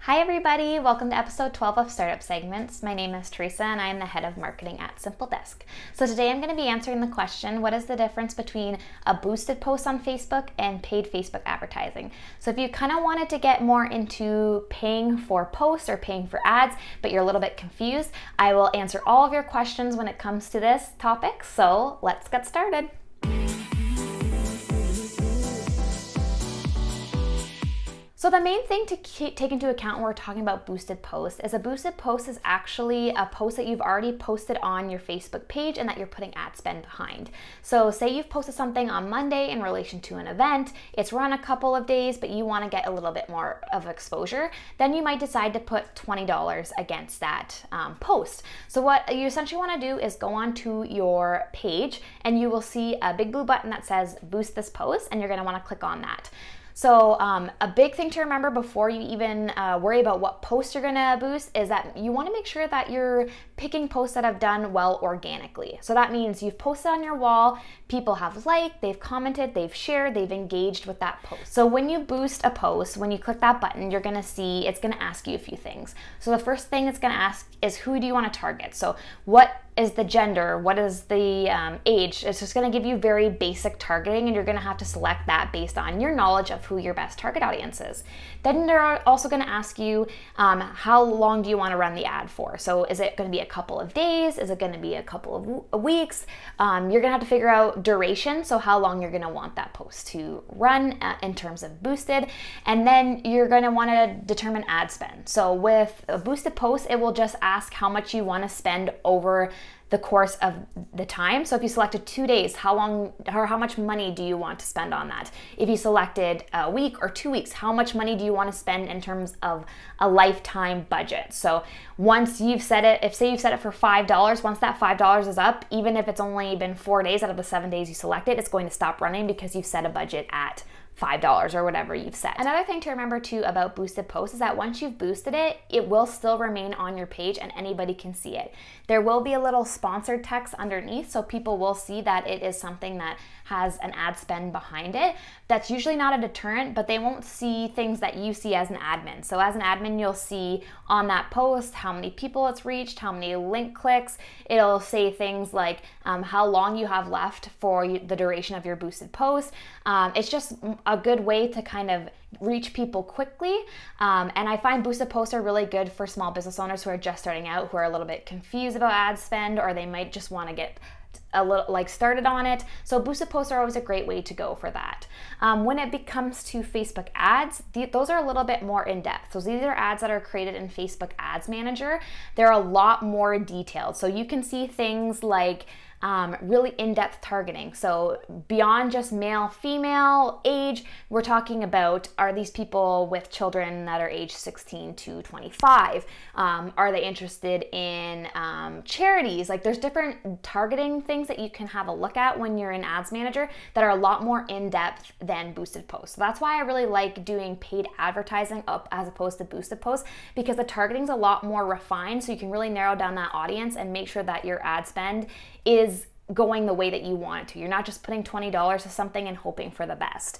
Hi everybody, welcome to episode 12 of Startup Segments. My name is Theresa and I am the head of marketing at Simple Desk. So today I'm going to be answering the question, what is the difference between a boosted post on Facebook and paid Facebook advertising? So if you kind of wanted to get more into paying for posts or paying for ads, but you're a little bit confused, I will answer all of your questions when it comes to this topic. So let's get started. So the main thing to take into account when we're talking about boosted posts is a boosted post is actually a post that you've already posted on your Facebook page and that you're putting ad spend behind. So say you've posted something on Monday in relation to an event, it's run a couple of days, but you want to get a little bit more of exposure, then you might decide to put $20 against that post. So what you essentially want to do is go onto your page and you will see a big blue button that says boost this post, and you're going to want to click on that. So a big thing to remember before you even worry about what post you're gonna boost is that you wanna make sure that you're picking posts that have done well organically. So that means you've posted on your wall, people have liked, they've commented, they've shared, they've engaged with that post. So when you boost a post, when you click that button, you're gonna see, it's gonna ask you a few things. So the first thing it's gonna ask is, who do you wanna target? So what is the gender, what is the age? It's just gonna give you very basic targeting, and you're gonna have to select that based on your knowledge of who your best target audience is. Then they're also gonna ask you, how long do you wanna run the ad for? So is it gonna be a couple of days? Is it gonna be a couple of weeks? You're gonna have to figure out duration, so how long you're gonna want that post to run in terms of boosted. And then you're gonna wanna determine ad spend. So with a boosted post, it will just ask how much you wanna spend over the course of the time. So if you selected 2 days, how long or how much money do you want to spend on that? If you selected a week or 2 weeks, how much money do you want to spend in terms of a lifetime budget? So once you've set it, if say you've set it for $5, once that $5 is up, even if it's only been 4 days out of the 7 days you selected, it's going to stop running because you've set a budget at $5 or whatever you've set. Another thing to remember too about boosted posts is that once you've boosted it, it will still remain on your page and anybody can see it. There will be a little sponsored text underneath, so people will see that it is something that has an ad spend behind it. That's usually not a deterrent, but they won't see things that you see as an admin. So as an admin, you'll see on that post how many people it's reached, how many link clicks. It'll say things like how long you have left for the duration of your boosted post. It's just a good way to kind of reach people quickly. And I find boosted posts are really good for small business owners who are just starting out, who are a little bit confused about ad spend, or they might just want to get a little started on it. So boosted posts are always a great way to go for that. When it comes to Facebook ads, those are a little bit more in depth. So these are ads that are created in Facebook Ads Manager. They're a lot more detailed. So you can see things like really in-depth targeting. So beyond just male, female, age, we're talking about, are these people with children that are age 16 to 25? Are they interested in charities? Like there's different targeting things that you can have a look at when you're in Ads Manager that are a lot more in-depth than boosted posts. So that's why I really like doing paid advertising up as opposed to boosted posts, because the targeting is a lot more refined, so you can really narrow down that audience and make sure that your ad spend is going the way that you want it to. You're not just putting $20 to something and hoping for the best.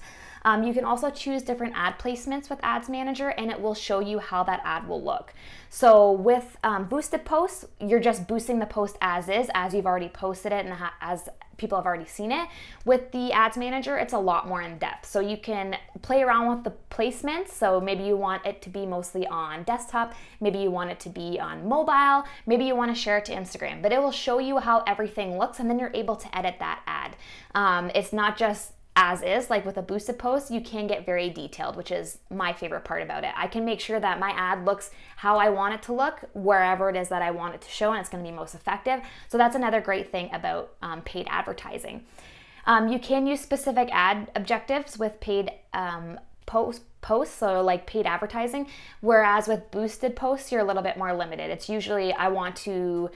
You can also choose different ad placements with Ads Manager, and it will show you how that ad will look. So with boosted posts, you're just boosting the post as is, as you've already posted it and as people have already seen it. With the Ads Manager, it's a lot more in depth. So you can play around with the placements. So maybe you want it to be mostly on desktop, maybe you want it to be on mobile, maybe you want to share it to Instagram, but it will show you how everything looks, and then you're able to edit that ad. It's not just as is, like with a boosted post, you can get very detailed, which is my favorite part about it. I can make sure that my ad looks how I want it to look, wherever it is that I want it to show, and it's going to be most effective. So that's another great thing about paid advertising. You can use specific ad objectives with paid posts, so like paid advertising, whereas with boosted posts, you're a little bit more limited. It's usually, I want to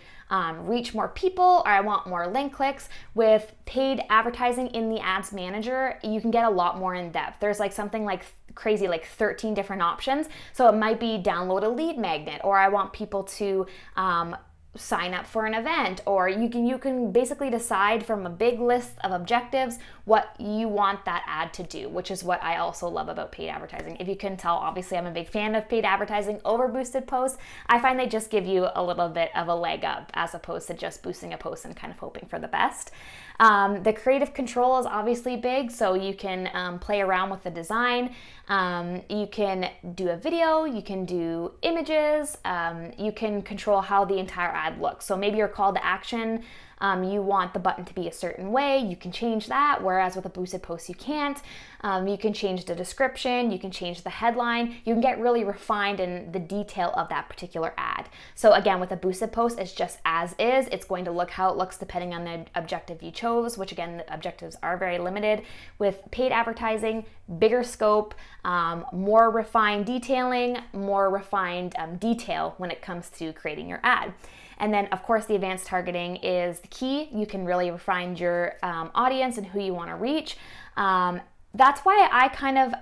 reach more people, or I want more link clicks. With paid advertising in the Ads Manager, you can get a lot more in depth. There's like something like crazy, like 13 different options. So it might be download a lead magnet, or I want people to sign up for an event, or you can basically decide from a big list of objectives what you want that ad to do, which is what I also love about paid advertising. If you can tell, obviously I'm a big fan of paid advertising over boosted posts. I find they just give you a little bit of a leg up as opposed to just boosting a post and kind of hoping for the best. The creative control is obviously big, so you can play around with the design. You can do a video, you can do images, you can control how the entire ad looks. So maybe your call to action, you want the button to be a certain way, you can change that, whereas with a boosted post you can't. You can change the description, you can change the headline, you can get really refined in the detail of that particular ad. So again, with a boosted post, it's just as is. It's going to look how it looks depending on the objective you chose, which again, the objectives are very limited. With paid advertising, bigger scope, more refined detailing, more refined detail when it comes to creating your ad. And then, of course, the advanced targeting is the key. You can really refine your audience and who you want to reach. That's why I kind of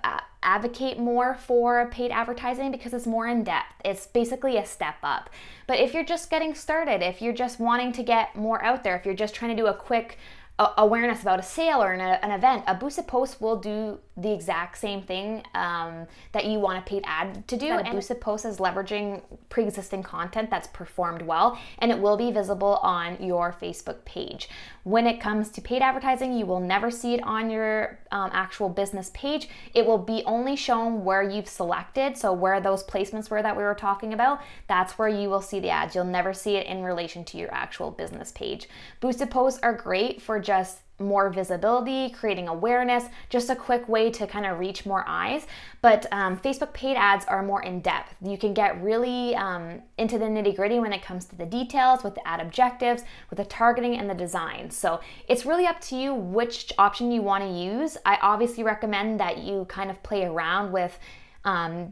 advocate more for paid advertising, because it's more in depth. It's basically a step up. But if you're just getting started, if you're just wanting to get more out there, if you're just trying to do a quick awareness about a sale or an event, a boosted post will do the exact same thing that you want a paid ad to do. And a boosted post is leveraging pre-existing content that's performed well, and it will be visible on your Facebook page. When it comes to paid advertising, you will never see it on your actual business page. It will be only shown where you've selected, so where those placements were that we were talking about, that's where you will see the ads. You'll never see it in relation to your actual business page. Boosted posts are great for just more visibility, creating awareness, just a quick way to kind of reach more eyes. But Facebook paid ads are more in depth. You can get really into the nitty gritty when it comes to the details, with the ad objectives, with the targeting and the design. So it's really up to you which option you want to use. I obviously recommend that you kind of play around with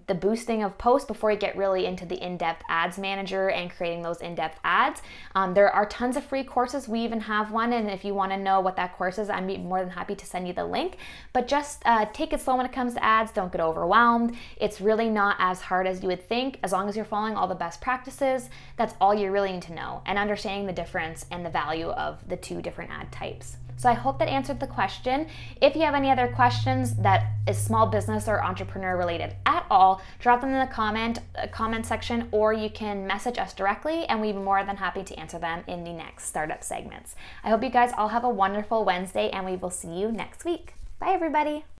the boosting of posts before you get really into the in-depth ads manager and creating those in-depth ads. There are tons of free courses. We even have one, and if you want to know what that course is, I'd be more than happy to send you the link. But just take it slow when it comes to ads. Don't get overwhelmed. It's really not as hard as you would think. As long as you're following all the best practices, that's all you really need to know, and understanding the difference and the value of the two different ad types. So I hope that answered the question. If you have any other questions that is small business or entrepreneur related at all, drop them in the comment section, or you can message us directly, and we'd be more than happy to answer them in the next startup segments. I hope you guys all have a wonderful Wednesday, and we will see you next week. Bye, everybody.